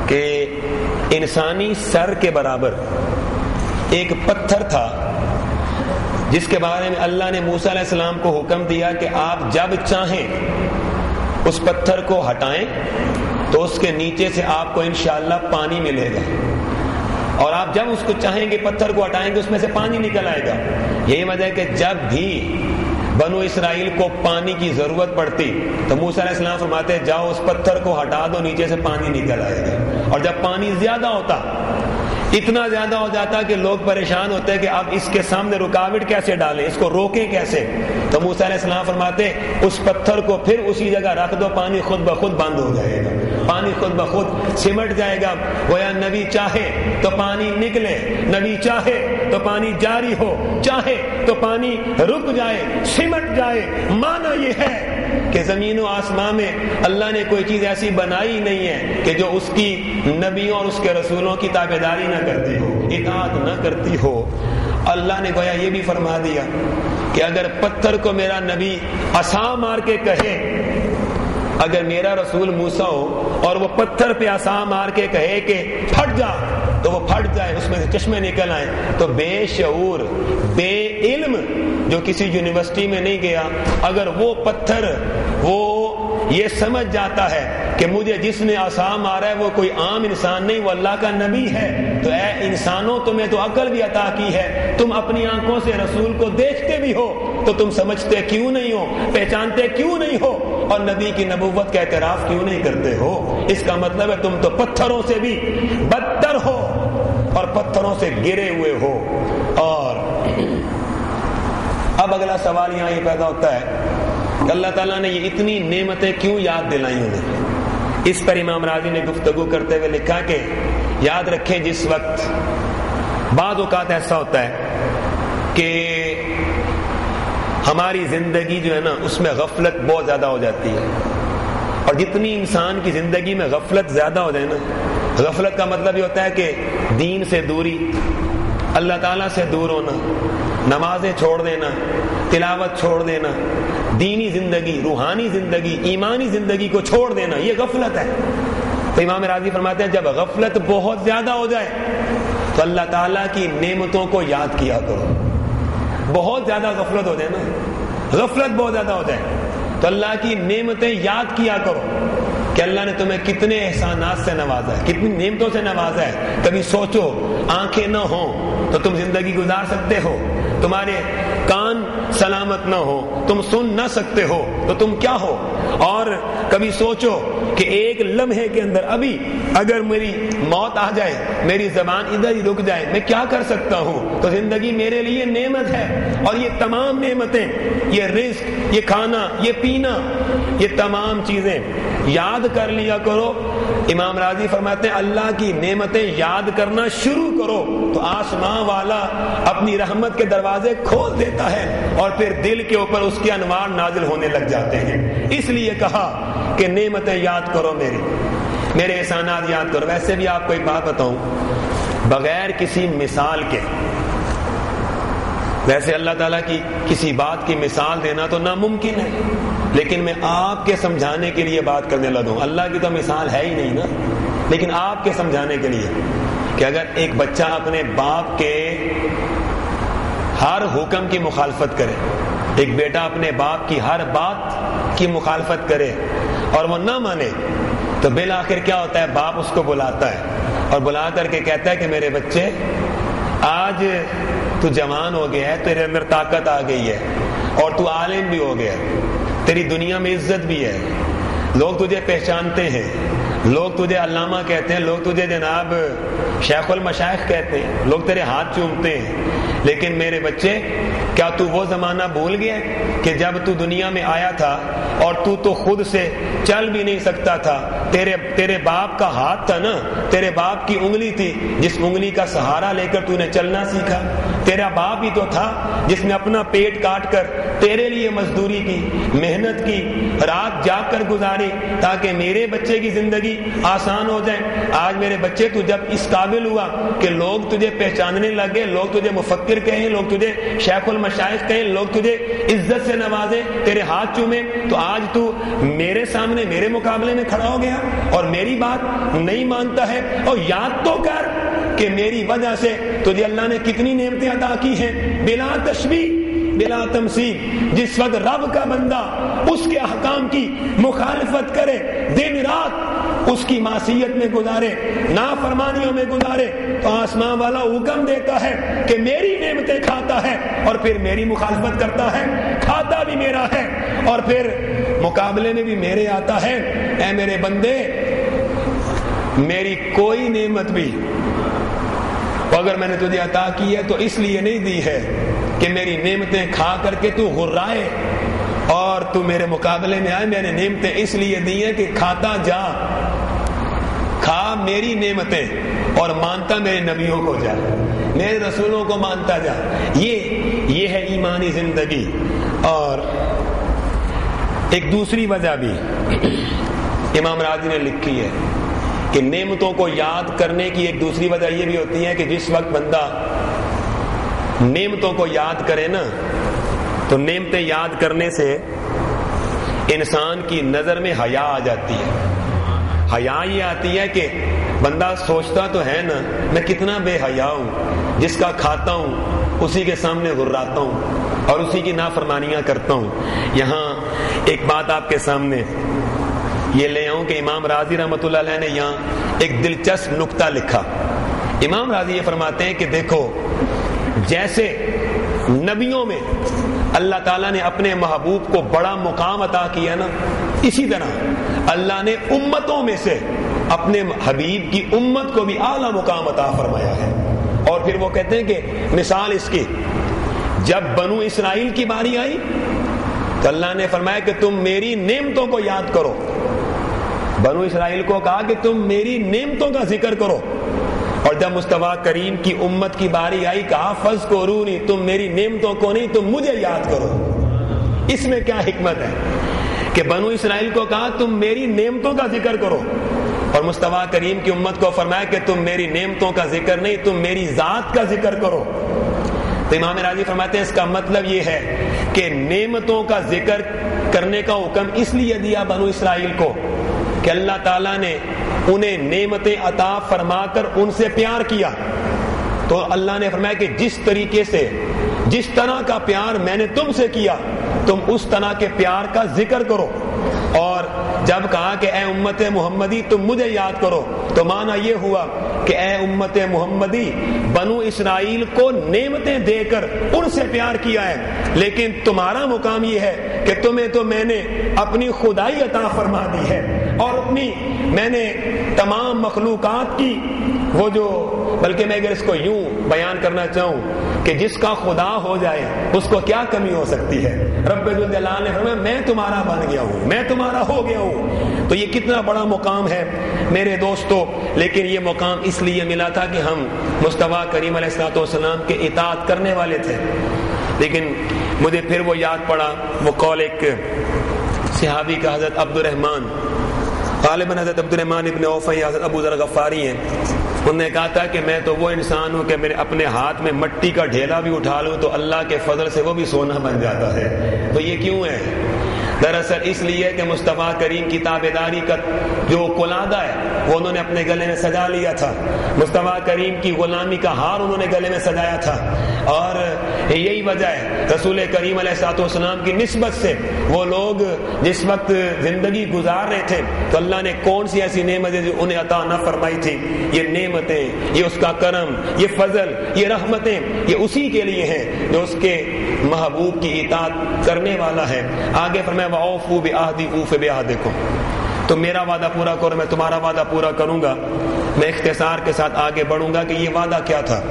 کہ انسانی سر کے برابر ایک پتھر تھا جس کے بارے میں اللہ نے موسیٰ علیہ السلام کو حکم دیا کہ آپ جب چاہیں اس پتھر کو ہٹائیں تو اس کے نیچے سے آپ کو انشاءاللہ پانی ملے گا، اور آپ جب اس کو چاہیں گے پتھر کو ہٹائیں گے اس میں سے پانی نکل آئے گا. یہی وجہ ہے کہ جب بھی بنو اسرائیل کو پانی کی ضرورت پڑتی تو موسیٰ علیہ السلام فرماتے جاؤ اس پتھر کو ہٹا دو، نیچے سے پانی نکل آئے گا. اور جب پانی زیادہ ہوتا، اتنا زیادہ ہو جاتا کہ لوگ پریشان ہوتے کہ اب اس کے سامنے رکاوٹ کیسے ڈالیں، اس کو روکیں کیسے، تو موسیٰ علیہ السلام فرماتے اس پتھر کو پھر اسی جگہ رکھ دو، پانی خود بخود بند ہو جائے گا، پانی خود بخود سمٹ جائے گا. گویا نبی چاہے تو پانی نکلے، نبی چاہے تو پانی جاری ہو، چاہے تو پانی رک جائے، سمٹ جائے. معنی یہ ہے کہ زمین و آسمان میں اللہ نے کوئی چیز ایسی بنائی نہیں ہے کہ جو اس کی نبیوں اور اس کے رسولوں کی تابعداری نہ کرتی ہو، اطاعت نہ کرتی ہو. اللہ نے گویا یہ بھی فرما دیا کہ اگر پتھر کو میرا نبی عصا مار کے کہے، اگر میرا رسول موسیٰ ہو اور وہ پتھر پہ عصا مار کے کہے کہ پھٹ جا تو وہ پھٹ جائے، اس میں سے چشمے نکل آئیں، تو بے شعور بے علم جو کسی یونیورسٹی میں نہیں گیا، اگر وہ پتھر وہ یہ سمجھ جاتا ہے کہ مجھے جس نے عصا مارا ہے وہ کوئی عام انسان نہیں، وہ اللہ کا نبی ہے، تو اے انسانوں تمہیں تو عقل بھی عطا کی ہے، تم اپنی آنکھوں سے رسول کو دیکھتے بھی ہو تو تم سمجھتے کیوں نہیں ہو، پہچانتے کیوں نہیں ہو، اور نبی کی نبوت کا اعتراف کیوں نہیں کرتے ہو؟ اس کا مطلب ہے تم تو پتھروں سے بھی بدتر ہو اور پتھروں سے گرے ہوئے ہو. اور اب اگلا سوال یہاں یہ پیدا ہوتا ہے کہ اللہ تعالیٰ نے یہ اتنی نعمتیں کیوں یاد دلائی انہیں؟ اس پر امام راضی نے گفتگو کرتے ہوئے لکھا کہ یاد رکھیں جس وقت بعض اوقات ایسا ہوتا ہے کہ ہماری زندگی جو ہے نا اس میں غفلت بہت زیادہ ہو جاتی ہے، اور جتنی انسان کی زندگی میں غفلت زیادہ ہو جائے نا، غفلت کا مطلب یہ ہوتا ہے کہ دین سے دوری، اللہ تعالیٰ سے دور ہونا، نمازیں چھوڑ دینا، تلاوت چھوڑ دینا، دینی زندگی، روحانی زندگی، ایمانی زندگی کو چھوڑ دینا، یہ غفلت ہے. تو امام راضی فرماتے ہیں جب غفلت بہت زیادہ ہو جائے تو اللہ تعالیٰ کی نعمتوں کو یاد کیا کرو. بہت زیادہ غفلت ہو جائے نا، غفلت بہت زیادہ ہو جائے تو اللہ کی نعمتیں یاد کیا کرو کہ اللہ نے تمہیں کتنے احسانات سے نوازا ہے، کتنی نعمتوں سے نوازا ہے. کبھی سوچو آنکھیں نہ ہوں تو تم زندگی گزار سکتے ہو، تمہارے کان سلامت نہ ہو، تم سن نہ سکتے ہو تو تم کیا ہو. اور کبھی سوچو کہ ایک لمحے کے اندر ابھی اگر میری موت آ جائے، میری زبان ادھر ہی رک جائے، میں کیا کر سکتا ہوں؟ تو زندگی میرے لیے نعمت ہے، اور یہ تمام نعمتیں، یہ رزق، یہ کھانا، یہ پینا، یہ تمام چیزیں یاد کر لیا کرو. امام راضی فرماتے ہیں اللہ کی نعمتیں یاد کرنا شروع کرو تو آسمان والا اپنی رحمت کے دروازے کھول دیتا ہے اور پھر دل کے اوپر اس کے انوار نازل ہونے لگ جاتے ہیں. اس لیے کہا کہ نعمتیں یاد کرو، میرے احسانات یاد کرو. ویسے بھی آپ کو ایک بات بتاؤں، بغیر کسی مثال کے، ویسے اللہ تعالیٰ کی کسی بات کی مثال دینا تو ناممکن ہے، لیکن میں آپ کے سمجھانے کے لیے بات کرنے لگا ہوں. اللہ کی تو مثال ہے ہی نہیں نا، لیکن آپ کے سمجھانے کے لیے کہ اگر ایک بچہ اپنے باپ کے ہر حکم کی مخالفت کرے، ایک بیٹا اپنے باپ کی ہر بات کی مخالفت کرے اور وہ نہ مانے، تو بالآخر کیا ہوتا ہے؟ باپ اس کو بلاتا ہے اور بلا کر کے کہتا ہے کہ میرے بچے آج تو جوان ہو گیا ہے، تیرے اندر طاقت آ گئی ہے اور تو عالم بھی ہو گیا، تیری دنیا میں عزت بھی ہے، لوگ تجھے پہچانتے ہیں، لوگ تجھے علامہ کہتے ہیں، لوگ تجھے جناب شیخ المشائخ کہتے ہیں، لوگ تیرے ہاتھ چومتے ہیں، لیکن میرے بچے کیا تو وہ زمانہ بھول گیا کہ جب تو دنیا میں آیا تھا اور تو خود سے چل بھی نہیں سکتا تھا، تیرے باپ کا ہاتھ تھا نا، تیرے باپ کی انگلی تھی جس انگلی کا سہارا لے کر تو نے چلنا سیکھا، تیرا باپ ہی تو تھا جس نے اپنا پیٹ کاٹ کر تیرے لیے مزدوری کی، محنت کی، رات جاگ کر گزاری تاکہ میرے بچے کی زندگی آسان ہو جائے۔ آج میرے بچے تو جب اس قابل ہوا کہ لوگ تجھے پہچاننے لگے، لوگ تجھے مفکر کہیں، لوگ تجھے شیخ المشائخ کہیں، لوگ تجھے عزت سے نوازیں، تیرے ہاتھ چومیں، تو آج تو میرے سامنے میرے مقابلے میں کھڑا ہو گیا اور میری بات نہیں مانتا ہے۔ اور یاد تو کر کہ میری وجہ سے تجھے اللہ نے کتنی نعمتیں عطا کی ہیں، بلا تشبیہ بلا تمثیل۔ جس وقت رب کا بندہ اس کے احکام کی مخالفت کرے، دن رات اس کی معصیت میں گزارے، نافرمانیوں میں گزارے، تو آسمان والا حکم دیتا ہے کہ میری نعمتیں کھاتا ہے اور پھر میری مخالفت کرتا ہے، کھاتا بھی میرا ہے اور پھر مقابلے میں بھی میرے آتا ہے۔ اے میرے بندے، میری کوئی نعمت بھی اگر میں نے تجھے عطا کی ہے تو اس لیے نہیں دی ہے کہ میری نعمتیں کھا کر کے تو غرائے اور تو میرے مقابلے میں آئے۔ میں نے نعمتیں اس لیے دی ہیں کہ کھاتا جا، کھا میری نعمتیں اور مانتا میرے نبیوں کو جا، میرے رسولوں کو مانتا جا۔ یہ ہے ایمانی زندگی۔ اور ایک دوسری وجہ بھی امام راضی نے لکھی ہے کہ نعمتوں کو یاد کرنے کی ایک دوسری وجہ یہ بھی ہوتی ہے کہ جس وقت بندہ نعمتوں کو یاد کرے نا، تو نعمتیں یاد کرنے سے انسان کی نظر میں حیا آ جاتی ہے۔ حیا یہ آتی ہے کہ بندہ سوچتا تو ہے نا میں کتنا بے حیا ہوں، جس کا کھاتا ہوں اسی کے سامنے غراتا ہوں اور اسی کی نافرمانیاں کرتا ہوں۔ یہاں ایک بات آپ کے سامنے یہ لے آؤں کہ امام راضی رحمۃ اللہ علیہ نے یہاں ایک دلچسپ نکتہ لکھا۔ امام راضی یہ فرماتے ہیں کہ دیکھو، جیسے نبیوں میں اللہ تعالیٰ نے اپنے محبوب کو بڑا مقام عطا کیا نا، اسی طرح اللہ نے امتوں میں سے اپنے حبیب کی امت کو بھی اعلیٰ مقام عطا فرمایا ہے۔ اور پھر وہ کہتے ہیں کہ مثال اس کی، جب بنو اسرائیل کی باری آئی تو اللہ نے فرمایا کہ تم میری نعمتوں کو یاد کرو۔ بنو اسرائیل کو کہا کہ تم میری نعمتوں کا ذکر کرو، اور جب مصطفیٰ کریم کی امت کی باری آئی کہا فاذکرونی، تم میری نعمتوں کو نہیں تم مجھے یاد کرو۔ اس میں کیا حکمت ہے کہ بنو اسرائیل کو کہا تم میری نعمتوں کا ذکر کرو، اور مصطفیٰ کریم کی امت کو فرمایا کہ تم میری نعمتوں کا ذکر نہیں تم میری ذات کا ذکر کرو۔ تو امام راضی فرماتے ہیں اس کا مطلب یہ ہے کہ نعمتوں کا ذکر کرنے کا حکم اس لیے دیا بنو اسرائیل کو کہ اللہ تعالیٰ نے انہیں نعمتیں عطا فرما کر ان سے پیار کیا، تو اللہ نے فرمایا کہ جس طریقے سے جس طرح کا پیار میں نے تم سے کیا تم اس طرح کے پیار کا ذکر کرو۔ اور جب کہا کہ اے امت محمدی تم مجھے یاد کرو، تو معنی یہ ہوا کہ اے امت محمدی بنو اسرائیل کو نعمتیں دے کر ان سے پیار کیا ہے، لیکن تمہارا مقام یہ ہے کہ تمہیں تو میں نے اپنی خدائی عطا فرما دی ہے، اور اپنی میں نے تمام مخلوقات کی وہ جو، بلکہ میں اگر اس کو یوں بیان کرنا چاہوں کہ جس کا خدا ہو جائے اس کو کیا کمی ہو سکتی ہے۔ رب ذوالجلال نے فرمایا میں تمہارا بن گیا ہوں، میں تمہارا ہو گیا ہوں۔ تو یہ کتنا بڑا مقام ہے میرے دوستو، لیکن یہ مقام اس لیے ملا تھا کہ ہم مصطفیٰ کریم علیہ الصلوۃ والسلام کے اطاعت کرنے والے تھے۔ لیکن مجھے پھر وہ یاد پڑا وہ قول ایک صحابی کا، حضرت عبد الرحمن، غالباً حضرت عبد الرحمن ابن عوف یا حضرت ابو ذر غفاری ہیں، انہوں نے کہا تھا کہ میں تو وہ انسان ہوں کہ میرے اپنے ہاتھ میں مٹی کا ڈھیلا بھی اٹھا لوں تو اللہ کے فضل سے وہ بھی سونا بن جاتا ہے۔ تو یہ کیوں ہے؟ دراصل اس لیے کہ مصطفیٰ کریم کی تابعداری کا جو قلادہ ہے وہ انہوں نے اپنے گلے میں سجا لیا تھا، مصطفیٰ کریم کی غلامی کا ہار انہوں نے گلے میں سجایا تھا، اور یہی وجہ ہے رسول کریم علیہ الصلوۃ والسلام کی نسبت سے وہ لوگ جس وقت زندگی گزار رہے تھے تو اللہ نے کون سی ایسی نعمتیں جو انہیں عطا نہ فرمائی تھی۔ یہ نعمتیں، یہ اس کا کرم، یہ فضل، یہ رحمتیں، یہ اسی کے لیے ہیں جو اس کے محبوب کی اطاعت کرنے والا ہے۔ آگے فرمایا فرمایا وَأَوْفُوا بِعَهْدِي أُوفِ بِعَهْدِكُمْ، تو میرا وعدہ پورا کرو، میں تمہارا وعدہ پورا کروں گا۔ میں اختصار کے ساتھ آگے بڑھوں گا کہ یہ وعدہ کیا تھا۔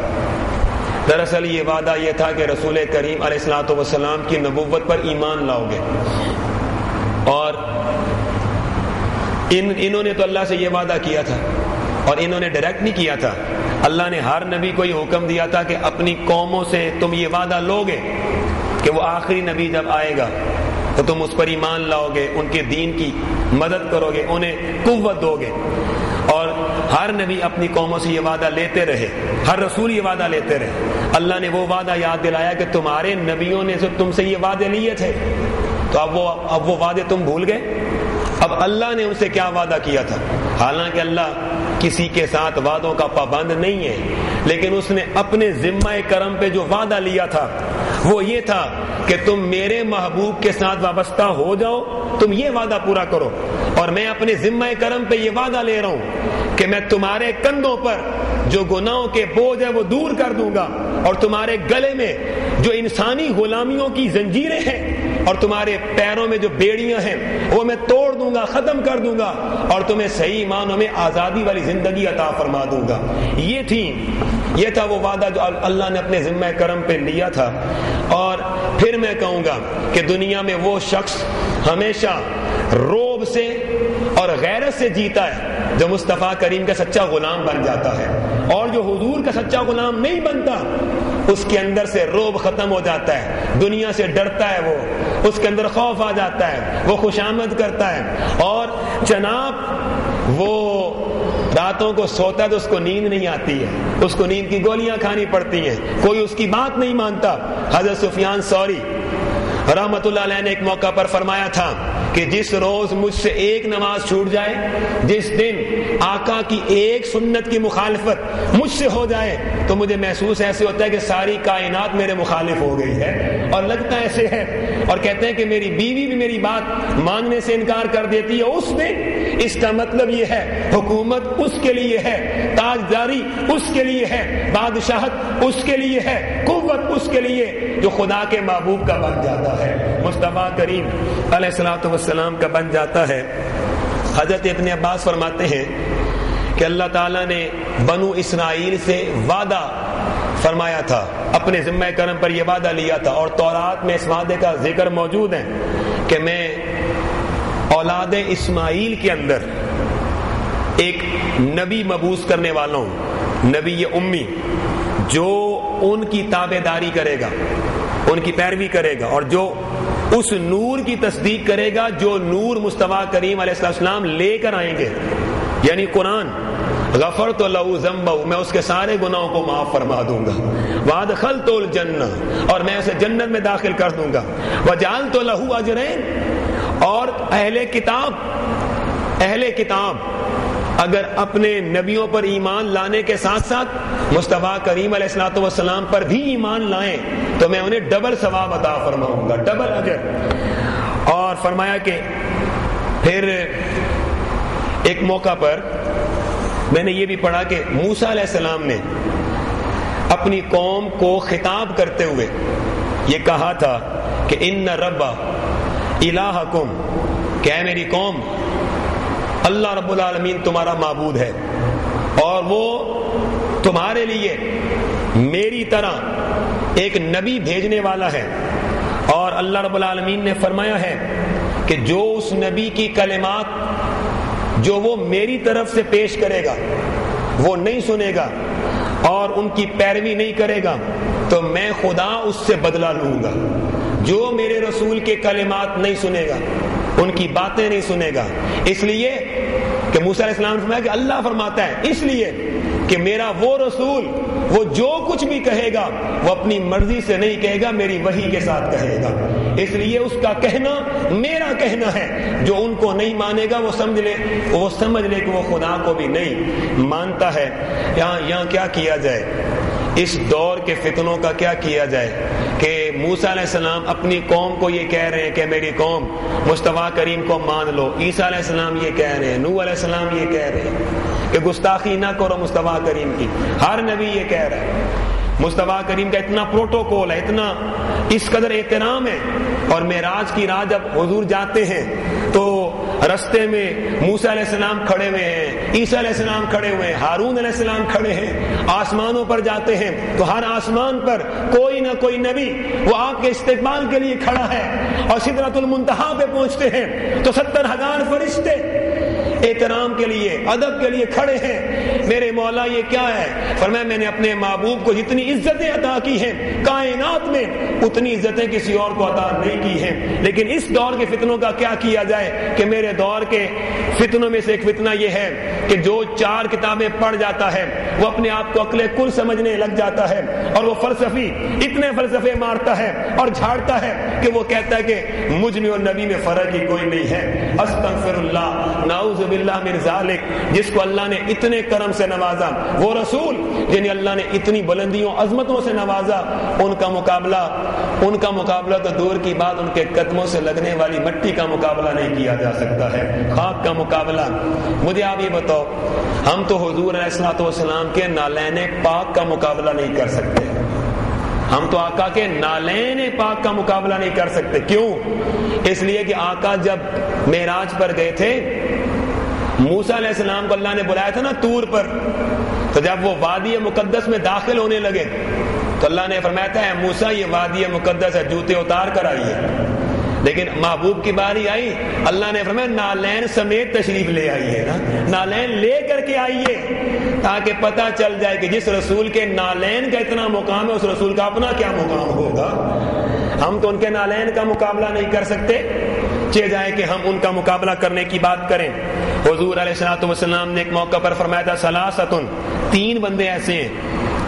دراصل یہ وعدہ یہ تھا کہ رسول کریم علیہ الصلوۃ والسلام کی نبوت پر ایمان لاؤ گے، اور انہوں نے تو اللہ سے یہ وعدہ کیا تھا، اور انہوں نے ڈائریکٹ نہیں کیا تھا، اللہ نے ہر نبی کو یہ حکم دیا تھا کہ اپنی قوموں سے تم یہ وعدہ لو گے کہ وہ آخری نبی جب آئے گا تو تم اس پر ایمان لاؤ گے، ان کے دین کی مدد کرو گے، انہیں قوت دو گے۔ اور ہر نبی اپنی قوموں سے یہ وعدہ لیتے رہے، ہر رسول یہ وعدہ لیتے رہے۔ اللہ نے وہ وعدہ یاد دلایا کہ تمہارے نبیوں نے تم سے یہ وعدے لیے تھے، تو اب وہ وعدے تم بھول گئے۔ اب اللہ نے ان سے کیا وعدہ کیا تھا؟ حالانکہ اللہ کسی کے ساتھ وعدوں کا پابند نہیں ہے، لیکن اس نے اپنے ذمہ کرم پہ جو وعدہ لیا تھا وہ یہ تھا کہ تم میرے محبوب کے ساتھ وابستہ ہو جاؤ، تم یہ وعدہ پورا کرو، اور میں اپنے ذمہ کرم پہ یہ وعدہ لے رہا ہوں کہ میں تمہارے کندھوں پر جو گناہوں کے بوجھ ہے وہ دور کر دوں گا، اور تمہارے گلے میں جو انسانی غلامیوں کی زنجیریں ہیں اور تمہارے پیروں میں جو بیڑیاں ہیں وہ میں توڑ دوں گا، ختم کر دوں گا، اور تمہیں صحیح معنوں میں آزادی والی زندگی عطا فرما دوں گا۔ یہ تھا وہ وعدہ جو اللہ نے اپنے ذمہ کرم پہ لیا تھا۔ اور پھر میں کہوں گا کہ دنیا میں وہ شخص ہمیشہ روب سے اور غیرت سے جیتا ہے جو مصطفیٰ کریم کا سچا غلام بن جاتا ہے، اور جو حضور کا سچا غلام نہیں بنتا اس کے اندر سے روب ختم ہو جاتا ہے، دنیا سے ڈرتا ہے، وہ اس کے اندر خوف آ جاتا ہے، وہ خوشامد کرتا ہے، اور جناب وہ راتوں کو سوتا ہے تو اس کو نیند نہیں آتی ہے، اس کو نیند کی گولیاں کھانی پڑتی ہیں، کوئی اس کی بات نہیں مانتا۔ حضرت سفیان ثوری رحمت اللہ علیہ نے ایک موقع پر فرمایا تھا کہ جس روز مجھ سے ایک نماز چھوٹ جائے، جس دن آقا کی ایک سنت کی مخالفت مجھ سے ہو جائے، تو مجھے محسوس ایسے ہوتا ہے کہ ساری کائنات میرے مخالف ہو گئی ہے، اور لگتا ایسے ہے، اور کہتے ہیں کہ میری بیوی بھی میری بات ماننے سے انکار کر دیتی ہے اس دن۔ اس کا مطلب یہ ہے حکومت اس کے لیے ہے، تاجداری اس کے لیے ہے، بادشاہت اس کے لیے ہے، قوت اس کے لیے جو خدا کے محبوب کا بن جاتا ہے، مصطفیٰ کریم علیہ الصلوۃ والسلام کا بن جاتا ہے۔ حضرت ابن عباس فرماتے ہیں کہ اللہ تعالیٰ نے بنو اسرائیل سے وعدہ فرمایا تھا، اپنے ذمہ کرم پر یہ وعدہ لیا تھا، اور تورات میں اس وعدے کا ذکر موجود ہے کہ میں اولاد اسماعیل کے اندر ایک نبی مبعوث کرنے والا ہوں، نبی امی، جو ان کی تابع داری کرے گا، ان کی پیروی کرے گا، اور جو اس نور کی تصدیق کرے گا جو نور مصطفیٰ کریم علیہ السلام لے کر آئیں گے، یعنی قرآن۔ غفرت لہ ذنبہ، میں اس کے سارے گناہوں کو معاف فرما دوں گا، وادخلت الجنہ، اور میں اسے جنت میں داخل کر دوں گا، وجعلت لہ اجرین، اور اہل کتاب اگر اپنے نبیوں پر ایمان لانے کے ساتھ ساتھ مصطفیٰ کریم علیہ الصلوۃ والسلام پر بھی ایمان لائیں تو میں انہیں ڈبل ثواب عطا فرماؤں گا، ڈبل اجر۔ اور فرمایا کہ پھر ایک موقع پر میں نے یہ بھی پڑھا کہ موسیٰ علیہ السلام نے اپنی قوم کو خطاب کرتے ہوئے یہ کہا تھا کہ ان رب الہکم، کہ اے میری قوم، اللہ رب العالمین تمہارا معبود ہے، اور وہ تمہارے لیے میری طرح ایک نبی بھیجنے والا ہے، اور اللہ رب العالمین نے فرمایا ہے کہ جو اس نبی کی کلمات جو وہ میری طرف سے پیش کرے گا وہ نہیں سنے گا اور ان کی پیروی نہیں کرے گا تو میں خدا اس سے بدلہ لوں گا۔ جو میرے رسول کے کلمات نہیں سنے گا، ان کی باتیں نہیں سنے گا، اس لیے کہ موسیٰ علیہ السلام نے فرمایا کہ اللہ فرماتا ہے اس لیے کہ میرا وہ رسول وہ جو کچھ بھی کہے گا وہ اپنی مرضی سے نہیں کہے گا، میری وحی کے ساتھ کہے گا، اس لیے اس کا کہنا میرا کہنا ہے۔ جو ان کو نہیں مانے گا وہ سمجھ لے کہ وہ خدا کو بھی نہیں مانتا ہے۔ یہاں کیا کیا جائے، اس دور کے فتنوں کا کیا کیا جائے کہ موسیٰ علیہ السلام اپنی قوم کو یہ کہہ رہے ہیں کہ میری قوم مصطفیٰ کریم کو مان لو، عیسیٰ علیہ السلام یہ کہہ رہے ہیں، نوح علیہ السلام یہ کہہ رہے ہیں کہ گستاخی نہ کرو مصطفیٰ کریم کی، ہر نبی یہ کہہ رہا ہے۔ مصطفیٰ کریم کا اتنا پروٹوکول ہے، اتنا اس قدر احترام ہے. اور معراج کی رات جب حضور جاتے ہیں تو رستے میں موسیٰ علیہ السلام کھڑے ہوئے ہیں، عیسیٰ علیہ السلام کھڑے ہوئے ہیں، ہارون علیہ السلام کھڑے ہیں. آسمانوں پر جاتے ہیں تو ہر آسمان پر کوئی نہ کوئی نبی وہ آپ کے استقبال کے لیے کھڑا ہے. اور سدرۃ المنتہا پہ پہنچتے ہیں تو 70,000 فرشتے احترام کے لیے، ادب کے لیے کھڑے ہیں. میرے مولا یہ کیا ہے؟ فرمایا میں نے اپنے محبوب کو جتنی عزتیں عطا کی ہیں کائنات میں اتنی عزتیں کسی اور کو عطا نہیں کی ہیں. لیکن اس دور کے فتنوں کا کیا کیا جائے کہ میرے دور کے فتنوں میں سے ایک فتنہ یہ ہے کہ جو 4 کتابیں پڑھ جاتا ہے وہ اپنے آپ کو عقل کل سمجھنے لگ جاتا ہے، اور وہ فلسفی اتنے فلسفے مارتا ہے اور جھاڑتا ہے کہ وہ کہتا ہے کہ مجھ میں اور نبی میں فرق ہی کوئی نہیں ہے. استغفر اللہ، نعوذ باللہ من ذالک. جس کو اللہ نے اتنے کرم سے نوازا، وہ رسول جنہیں اللہ نے اتنی بلندیوں عظمتوں سے نوازا، ان کا مقابلہ تو دور کی بات، ان کے قدموں سے لگنے والی مٹی کا مقابلہ نہیں کیا جا سکتا ہے، خاک کا مقابلہ. مجھے آپ یہ بتاؤ، ہم تو حضور علیہ الصلوۃ والسلام کے نالین پاک کا مقابلہ نہیں کر سکتے. ہم تو آقا کے نالین پاک کا مقابلہ نہیں کر سکتے. کیوں؟ اس لیے کہ آقا جب معراج پر گئے تھے، موسیٰ علیہ السلام کو اللہ نے بلایا تھا نا طور پر، تو جب وہ وادی مقدس میں داخل ہونے لگے تو اللہ نے فرمایا تھا اے موسیٰ یہ وادی مقدس ہے، جوتے اتار کر آئیے. لیکن محبوب کی باری آئی، اللہ نے فرمایا نالین سمیت تشریف لے آئیے نا، نالین لے کر کے آئیے، تاکہ پتہ چل جائے کہ جس رسول کے نالین کا اتنا مقام ہے اس رسول کا اپنا کیا مقام ہوگا. ہم تو ان کے نالین کا مقابلہ نہیں کر سکتے، چاہے جائے کہ ہم ان کا مقابلہ کرنے کی بات کریں. حضور علیہ الصلوۃ والسلام نے ایک موقع پر فرمایا تھا ثلاثۃ، 3 بندے ایسے ہیں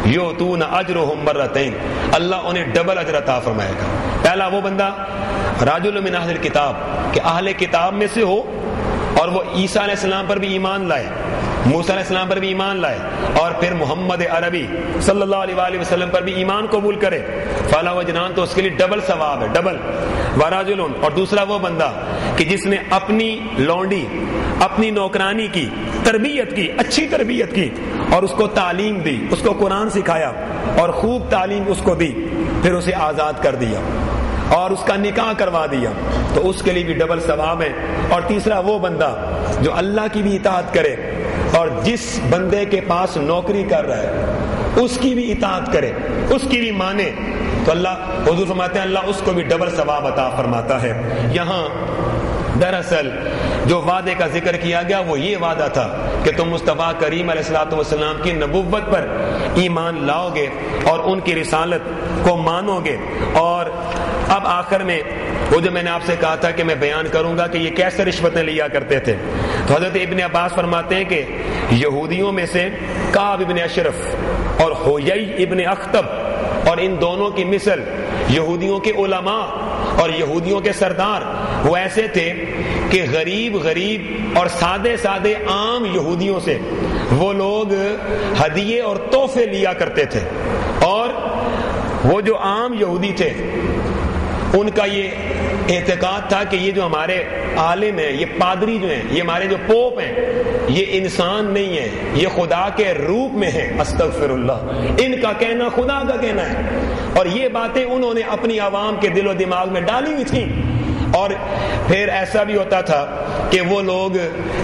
یؤتون اجرهم مرتين، اللہ انہیں ڈبل اجر عطا فرمائے گا. پہلا وہ بندہ رجل من اہل الکتاب، کہ اہل کتاب میں سے ہو اور وہ عیسیٰ علیہ السلام پر بھی ایمان لائے، موسیٰ علیہ السلام پر بھی ایمان لائے، اور پھر محمد عربی صلی اللہ علیہ وآلہ وسلم پر بھی ایمان قبول کرے. فلاح و جنان، تو اس کے لیے ڈبل ثواب ہے، ڈبل. ورجل، اور دوسرا وہ بندہ کہ جس نے اپنی لونڈی، اپنی نوکرانی کی تربیت کی، اچھی تربیت کی، اور اس کو تعلیم دی، اس کو قرآن سکھایا اور خوب تعلیم اس کو دی، پھر اسے آزاد کر دیا اور اس کا نکاح کروا دیا، تو اس کے لیے بھی ڈبل ثواب ہے. اور تیسرا وہ بندہ جو اللہ کی بھی اطاعت کرے اور جس بندے کے پاس نوکری کر رہا ہے اس کی بھی اطاعت کرے، اس کی بھی مانے، تو اللہ، حضور فرماتے ہیں اللہ اس کو بھی ڈبل ثواب عطا فرماتا ہے. یہاں دراصل جو وعدے کا ذکر کیا گیا وہ یہ وعدہ تھا کہ تم مصطفیٰ کریم علیہ الصلوۃ والسلام کی نبوت پر ایمان لاؤ گے اور ان کی رسالت کو مانو گے. اور اب آخر میں وہ جو میں نے آپ سے کہا تھا کہ میں بیان کروں گا کہ یہ کیسے رشوتیں لیا کرتے تھے، تو حضرت ابن عباس فرماتے ہیں کہ یہودیوں میں سے کعب ابن اشرف اور حویی ابن اخطب، اور ان دونوں کی مثل یہودیوں کے علماء اور یہودیوں کے سردار وہ ایسے تھے کہ غریب اور سادے عام یہودیوں سے وہ لوگ ہدیے اور تحفے لیا کرتے تھے. اور وہ جو عام یہودی تھے ان کا یہ اعتقاد تھا کہ یہ جو ہمارے عالم ہیں، یہ پادری جو ہیں، یہ ہمارے جو پوپ ہیں، یہ انسان نہیں ہے، یہ خدا کے روپ میں ہیں. استغفر اللہ، ان کا کہنا خدا کا کہنا ہے. اور یہ باتیں انہوں نے اپنی عوام کے دل و دماغ میں ڈالی ہوئی تھیں. اور پھر ایسا بھی ہوتا تھا کہ وہ لوگ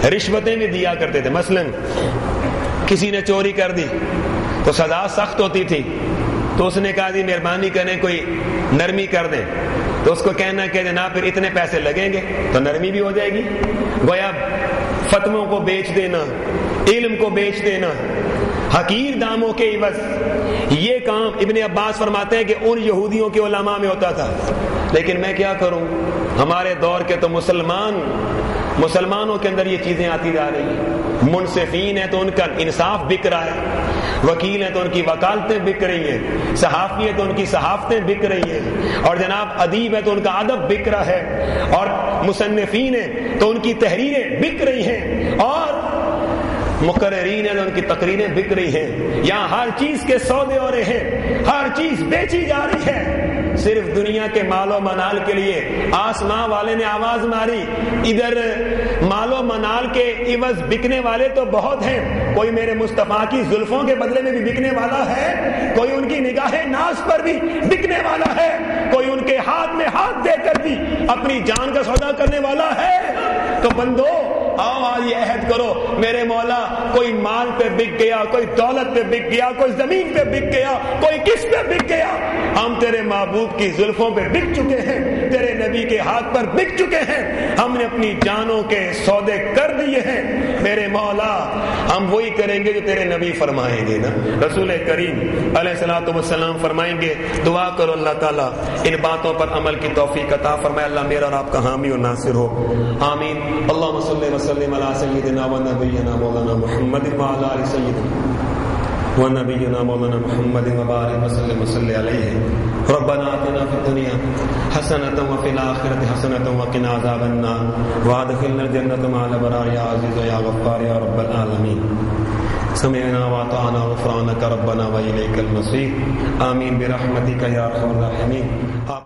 رشوتیں بھی دیا کرتے تھے. مثلا کسی نے چوری کر دی تو سزا سخت ہوتی تھی، تو اس نے کہا جی مہربانی کریں کوئی نرمی کر دیں، تو اس کو کہنا کہ جناب پھر اتنے پیسے لگیں گے، تو نرمی بھی ہو جائے گی. گویا فتووں کو بیچ دینا، علم کو بیچ دینا حقیر داموں کے عوض، یہ کام ابن عباس فرماتے ہیں کہ ان یہودیوں کے علماء میں ہوتا تھا. لیکن میں کیا کروں، ہمارے دور کے تو مسلمانوں کے اندر یہ چیزیں آتی جا رہی ہیں. منصفین ہیں تو ان کا انصاف بک رہا ہے، وکیل ہیں تو ان کی وکالتیں بک رہی ہیں، صحافی ہیں تو ان کی صحافتیں بک رہی ہیں، اور جناب ادیب ہے تو ان کا ادب بک رہا ہے، اور مصنفین ہیں تو ان کی تحریریں بک رہی ہیں، اور مقررین ہیں تو ان کی تقریریں بک رہی ہیں. یہاں ہر چیز کے سودے ہو رہے ہیں، ہر چیز بیچی جا رہی ہے. صرف دنیا کے مال و منال کے لیے آسمان والے نے آواز ماری، ادھر مال و منال کے عوض بکنے والے تو بہت ہیں، کوئی میرے مصطفیٰ کی زلفوں کے بدلے میں بھی بکنے والا ہے، کوئی ان کی نگاہ ناز پر بھی بکنے والا ہے، کوئی ان کے ہاتھ میں ہاتھ دے کر بھی اپنی جان کا سودا کرنے والا ہے۔ تو بندو آؤ آج یہ عہد کرو، میرے مولا کوئی مال پہ بک گیا، کوئی دولت پہ بک گیا، کوئی زمین پہ بک گیا، کوئی کس پہ بک گیا، ہم تیرے محبوب کی زلفوں پہ بک چکے ہیں، تیرے نبی کے ہاتھ پر بک چکے ہیں، ہم نے اپنی جانوں کے سودے کر دیے ہیں۔ میرے مولا ہم وہی کریں گے جو تیرے نبی فرمائیں گے نا۔ رسول کریم علیہ الصلوۃ والسلام فرمائیں گے دعا کرو اللہ تعالیٰ ان باتوں پر عمل کی توفیق عطا فرمائے، اللہ میرا اور آپ کا حامی اور ناصر ہو، آمین۔ اللہم صلی وسلم علی سیدنا و نبینا مولانا محمد وعلی آل سیدنا و نبینا مولانا محمد وبارک وسلم وصلی علیہ۔ ربنا آتنا فی الدنیا حسنۃ وفی الآخرۃ حسنۃ وقنا عذاب النار وادخلنا الجنۃ مع الابرار یا عزیز یا غفار یا رب العالمین۔ سمعنا واطعنا غفرانک ربنا و الیک المصیر، آمین برحمتک یا ارحم الراحمین۔